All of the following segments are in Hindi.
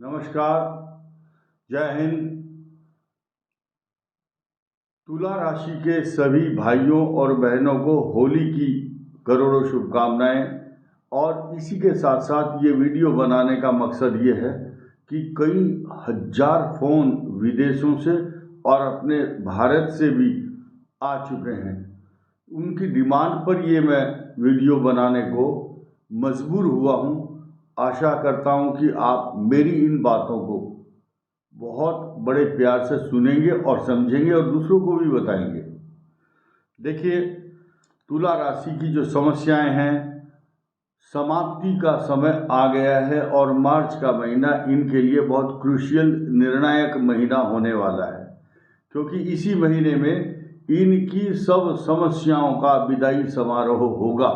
नमस्कार, जय हिंद। तुला राशि के सभी भाइयों और बहनों को होली की करोड़ों शुभकामनाएं। और इसी के साथ साथ ये वीडियो बनाने का मकसद ये है कि कई हजार फ़ोन विदेशों से और अपने भारत से भी आ चुके हैं। उनकी डिमांड पर ये मैं वीडियो बनाने को मजबूर हुआ हूँ। आशा करता हूँ कि आप मेरी इन बातों को बहुत बड़े प्यार से सुनेंगे और समझेंगे और दूसरों को भी बताएंगे। देखिए, तुला राशि की जो समस्याएं हैं, समाप्ति का समय आ गया है और मार्च का महीना इनके लिए बहुत क्रूशियल निर्णायक महीना होने वाला है, क्योंकि इसी महीने में इनकी सब समस्याओं का विदाई समारोह होगा,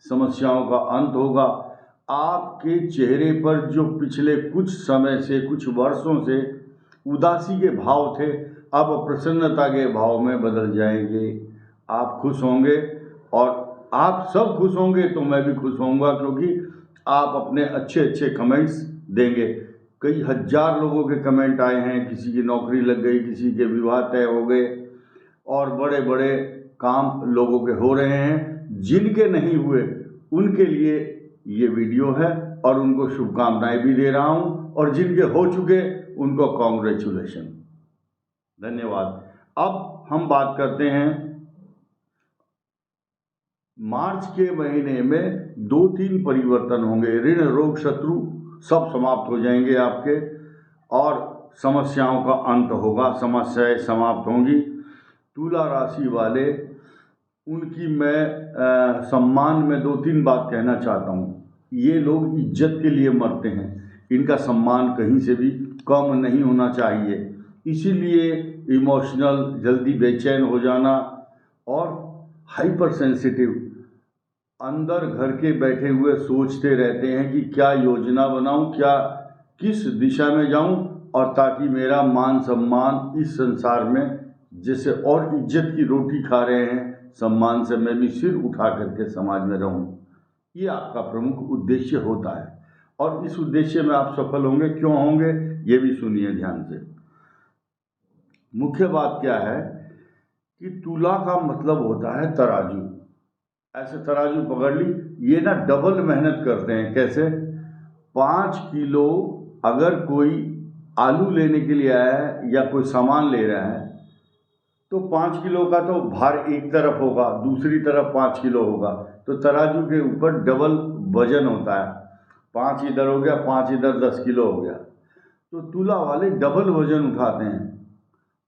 समस्याओं का अंत होगा। आपके चेहरे पर जो पिछले कुछ समय से, कुछ वर्षों से उदासी के भाव थे, अब प्रसन्नता के भाव में बदल जाएंगे। आप खुश होंगे और आप सब खुश होंगे तो मैं भी खुश होऊंगा, क्योंकि आप अपने अच्छे अच्छे कमेंट्स देंगे। कई हजार लोगों के कमेंट आए हैं, किसी की नौकरी लग गई, किसी के विवाह तय हो गए और बड़े बड़े काम लोगों के हो रहे हैं। जिनके नहीं हुए उनके लिए ये वीडियो है और उनको शुभकामनाएं भी दे रहा हूं, और जिनके हो चुके उनको कॉन्ग्रेचुलेशन, धन्यवाद। अब हम बात करते हैं, मार्च के महीने में 2-3 परिवर्तन होंगे। ऋण रोग शत्रु सब समाप्त हो जाएंगे आपके, और समस्याओं का अंत होगा, समस्याएं समाप्त होंगी। तुला राशि वाले, उनकी मैं सम्मान में 2-3 बात कहना चाहता हूँ। ये लोग इज्जत के लिए मरते हैं, इनका सम्मान कहीं से भी कम नहीं होना चाहिए। इसीलिए इमोशनल, जल्दी बेचैन हो जाना और हाइपर सेंसिटिव, अंदर घर के बैठे हुए सोचते रहते हैं कि क्या योजना बनाऊं, क्या किस दिशा में जाऊं, और ताकि मेरा मान सम्मान इस संसार में, जैसे और इज्जत की रोटी खा रहे हैं, सम्मान से मैं भी सिर उठा करके समाज में रहूं। ये आपका प्रमुख उद्देश्य होता है, और इस उद्देश्य में आप सफल होंगे। क्यों होंगे, ये भी सुनिए ध्यान से। मुख्य बात क्या है कि तुला का मतलब होता है तराजू। ऐसे तराजू पकड़ ली, ये ना डबल मेहनत करते हैं। कैसे? 5 किलो अगर कोई आलू लेने के लिए आया है या कोई सामान ले रहा है, तो 5 किलो का तो भार एक तरफ होगा, दूसरी तरफ 5 किलो होगा, तो तराजू के ऊपर डबल वजन होता है। 5 इधर हो गया, 5 इधर, 10 किलो हो गया। तो तुला वाले डबल वजन उठाते हैं,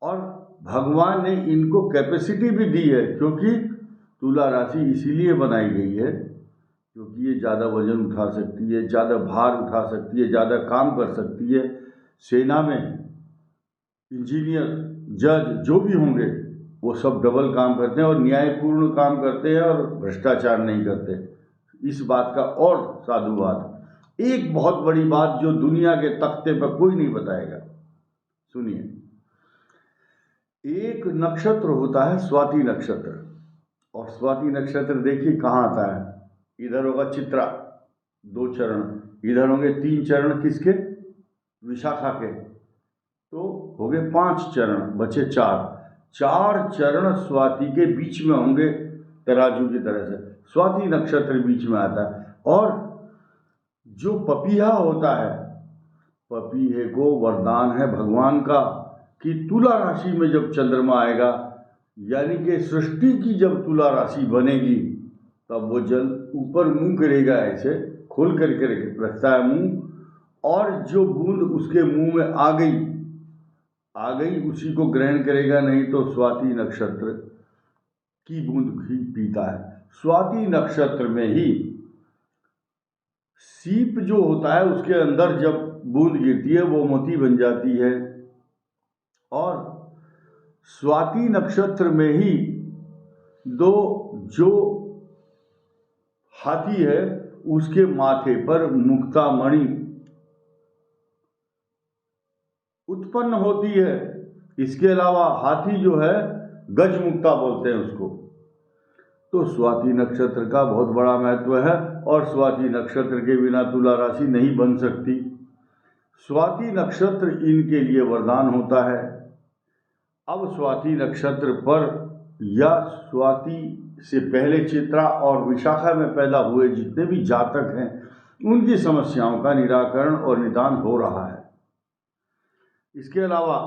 और भगवान ने इनको कैपेसिटी भी दी है, क्योंकि तुला राशि इसीलिए बनाई गई है क्योंकि ये ज़्यादा वजन उठा सकती है, ज़्यादा भार उठा सकती है, ज़्यादा काम कर सकती है। सेना में इंजीनियर, जज जो भी होंगे वो सब डबल काम करते हैं और न्यायपूर्ण काम करते हैं और भ्रष्टाचार नहीं करते। इस बात का और साधुवाद। एक बहुत बड़ी बात जो दुनिया के तख्ते पर कोई नहीं बताएगा, सुनिए। एक नक्षत्र होता है स्वाति नक्षत्र, और स्वाति नक्षत्र देखिए कहाँ आता है। इधर होगा चित्रा, 2 चरण, इधर होंगे 3 चरण, किसके? विशाखा के। तो हो गए 5 चरण, बचे 4 चरण स्वाति के बीच में होंगे, तराजू की तरह से स्वाति नक्षत्र बीच में आता है। और जो पपीहा होता है, पपीहे को वरदान है भगवान का कि तुला राशि में जब चंद्रमा आएगा, यानी कि सृष्टि की जब तुला राशि बनेगी, तब वो जल ऊपर मुंह करेगा, ऐसे खोल करके रखता है मुंह, और जो बूंद उसके मुंह में आ गई उसी को ग्रहण करेगा, नहीं तो स्वाति नक्षत्र की बूंद भी पीता है। स्वाति नक्षत्र में ही सीप जो होता है, उसके अंदर जब बूंद गिरती है वो मोती बन जाती है, और स्वाति नक्षत्र में ही जो हाथी है उसके माथे पर मुक्तामणि उत्पन्न होती है। इसके अलावा हाथी जो है, गजमुक्ता बोलते हैं उसको, तो स्वाति नक्षत्र का बहुत बड़ा महत्व है और स्वाति नक्षत्र के बिना तुला राशि नहीं बन सकती। स्वाति नक्षत्र इनके लिए वरदान होता है। अब स्वाति नक्षत्र पर या स्वाति से पहले चित्रा और विशाखा में पैदा हुए जितने भी जातक हैं उनकी समस्याओं का निराकरण और निदान हो रहा है। इसके अलावा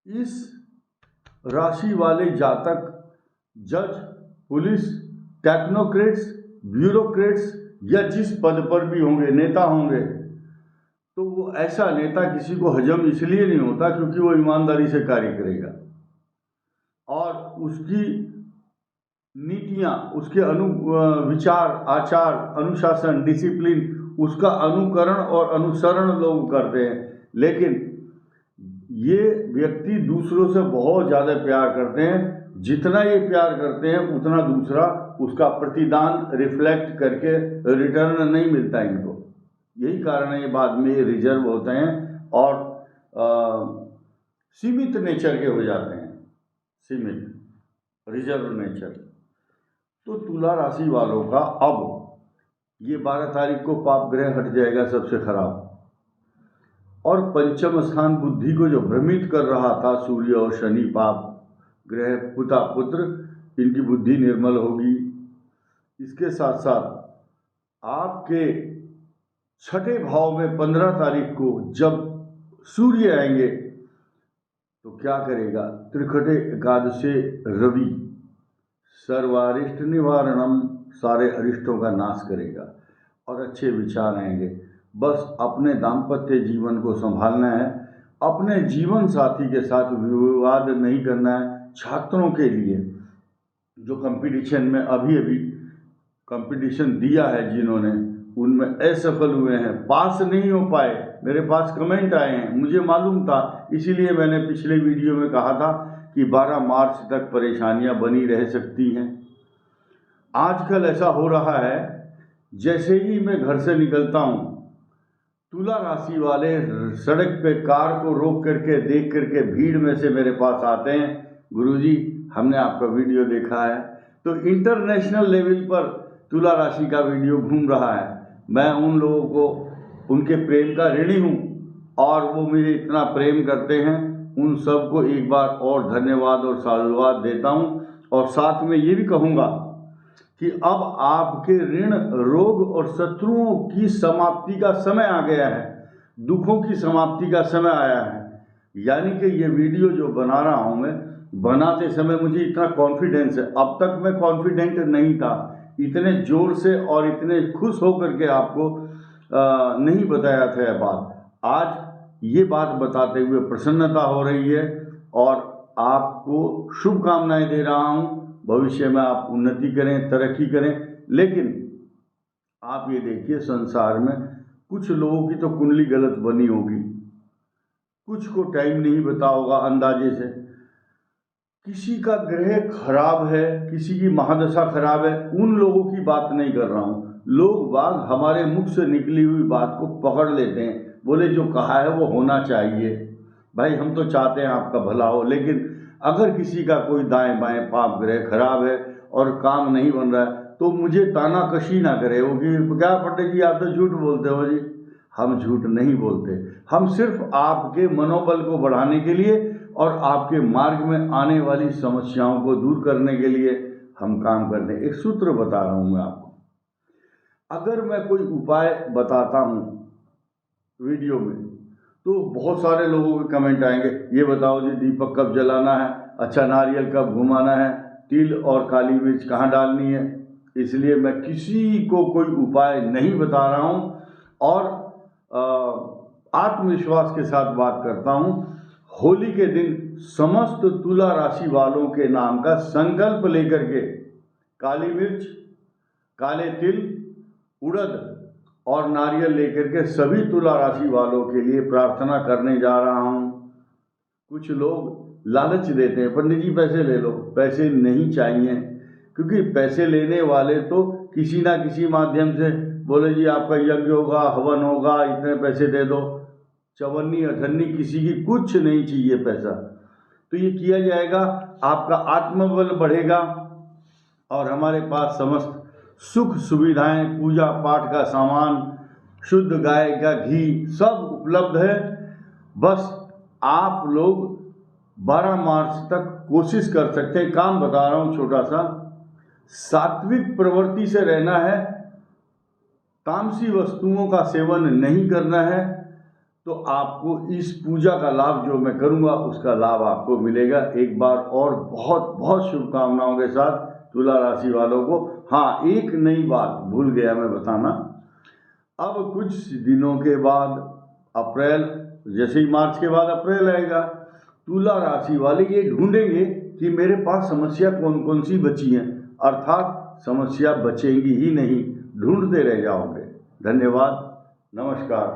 इस राशि वाले जातक जज, पुलिस, टेक्नोक्रेट्स, ब्यूरोक्रेट्स या जिस पद पर भी होंगे, नेता होंगे, तो वो ऐसा नेता किसी को हजम इसलिए नहीं होता क्योंकि वो ईमानदारी से कार्य करेगा और उसकी नीतियाँ, उसके विचार, आचार, अनुशासन, डिसिप्लिन, उसका अनुकरण और अनुसरण लोग करते हैं। लेकिन ये व्यक्ति दूसरों से बहुत ज़्यादा प्यार करते हैं। जितना ये प्यार करते हैं उतना दूसरा उसका प्रतिदान रिफ्लेक्ट करके रिटर्न नहीं मिलता इनको। यही कारण है ये बाद में ये रिजर्व होते हैं और सीमित नेचर के हो जाते हैं, सीमित रिजर्व नेचर। तो तुला राशि वालों का अब ये 12 तारीख को पाप ग्रह हट जाएगा सबसे खराब, और पंचम स्थान बुद्धि को जो भ्रमित कर रहा था सूर्य और शनि पाप ग्रह पिता पुत्र, इनकी बुद्धि निर्मल होगी। इसके साथ साथ आपके छठे भाव में 15 तारीख को जब सूर्य आएंगे तो क्या करेगा, त्रिखटे एकादशे रवि सर्वारिष्ट निवारणम, सारे अरिष्टों का नाश करेगा और अच्छे विचार आएंगे। बस अपने दाम्पत्य जीवन को संभालना है, अपने जीवन साथी के साथ विवाद नहीं करना है। छात्रों के लिए जो कंपटीशन में अभी कंपटीशन दिया है जिन्होंने, उनमें असफल हुए हैं, पास नहीं हो पाए, मेरे पास कमेंट आए हैं, मुझे मालूम था, इसीलिए मैंने पिछले वीडियो में कहा था कि 12 मार्च तक परेशानियां बनी रह सकती हैं। आजकल ऐसा हो रहा है, जैसे ही मैं घर से निकलता हूँ, तुला राशि वाले सड़क पे कार को रोक करके देख करके भीड़ में से मेरे पास आते हैं, गुरुजी हमने आपका वीडियो देखा है। तो इंटरनेशनल लेवल पर तुला राशि का वीडियो घूम रहा है। मैं उन लोगों को उनके प्रेम का ऋणी हूँ और वो मुझे इतना प्रेम करते हैं, उन सब को एक बार और धन्यवाद और साधुवाद देता हूँ। और साथ में ये भी कहूँगा कि अब आपके ऋण, रोग और शत्रुओं की समाप्ति का समय आ गया है, दुखों की समाप्ति का समय आया है। यानी कि ये वीडियो जो बना रहा हूँ मैं, बनाते समय मुझे इतना कॉन्फिडेंस है, अब तक मैं कॉन्फिडेंट नहीं था, इतने जोर से और इतने खुश होकर के आपको नहीं बताया था यह बात। आज ये बात बताते हुए प्रसन्नता हो रही है और आपको शुभकामनाएं दे रहा हूँ। भविष्य में आप उन्नति करें, तरक्की करें। लेकिन आप ये देखिए, संसार में कुछ लोगों की तो कुंडली गलत बनी होगी, कुछ को टाइम नहीं बता होगा अंदाजे से, किसी का ग्रह खराब है, किसी की महादशा खराब है, उन लोगों की बात नहीं कर रहा हूँ। लोग बाग हमारे मुख से निकली हुई बात को पकड़ लेते हैं, बोले जो कहा है वो होना चाहिए। भाई हम तो चाहते हैं आपका भला हो, लेकिन अगर किसी का कोई दाएं बाएं पाप ग्रह खराब है और काम नहीं बन रहा है तो मुझे तानाकशी ना करे वो कि क्या पंडित जी आप तो झूठ बोलते हो। जी हम झूठ नहीं बोलते, हम सिर्फ आपके मनोबल को बढ़ाने के लिए और आपके मार्ग में आने वाली समस्याओं को दूर करने के लिए हम काम करते हैं। एक सूत्र बता रहा हूँ मैं आपको। अगर मैं कोई उपाय बताता हूँ वीडियो में तो बहुत सारे लोगों के कमेंट आएंगे, ये बताओ जी दीपक कब जलाना है, अच्छा नारियल कब घुमाना है, तिल और काली मिर्च कहाँ डालनी है। इसलिए मैं किसी को कोई उपाय नहीं बता रहा हूँ और आत्मविश्वास के साथ बात करता हूँ। होली के दिन समस्त तुला राशि वालों के नाम का संकल्प लेकर के काली मिर्च, काले तिल, उड़द और नारियल लेकर के सभी तुला राशि वालों के लिए प्रार्थना करने जा रहा हूँ। कुछ लोग लालच देते हैं, पंडित जी पैसे ले लो, पैसे नहीं चाहिए, क्योंकि पैसे लेने वाले तो किसी ना किसी माध्यम से बोले जी आपका यज्ञ होगा, हवन होगा, इतने पैसे दे दो। चवन्नी अठन्नी किसी की कुछ नहीं चाहिए पैसा, तो ये किया जाएगा, आपका आत्मबल बढ़ेगा, और हमारे पास समस्त सुख सुविधाएं, पूजा पाठ का सामान, शुद्ध गाय का घी सब उपलब्ध है। बस आप लोग 12 मार्च तक कोशिश कर सकते हैं। काम बता रहा हूँ छोटा सा, सात्विक प्रवृत्ति से रहना है, तामसी वस्तुओं का सेवन नहीं करना है, तो आपको इस पूजा का लाभ जो मैं करूँगा उसका लाभ आपको मिलेगा। एक बार और बहुत बहुत शुभकामनाओं के साथ तुला राशि वालों को। हाँ, एक नई बात भूल गया मैं बताना, अब कुछ दिनों के बाद अप्रैल, जैसे ही मार्च के बाद अप्रैल आएगा, तुला राशि वाले ये ढूंढेंगे कि मेरे पास समस्या कौन कौन सी बची हैं, अर्थात समस्या बचेंगी ही नहीं, ढूंढते रह जाओगे। धन्यवाद, नमस्कार।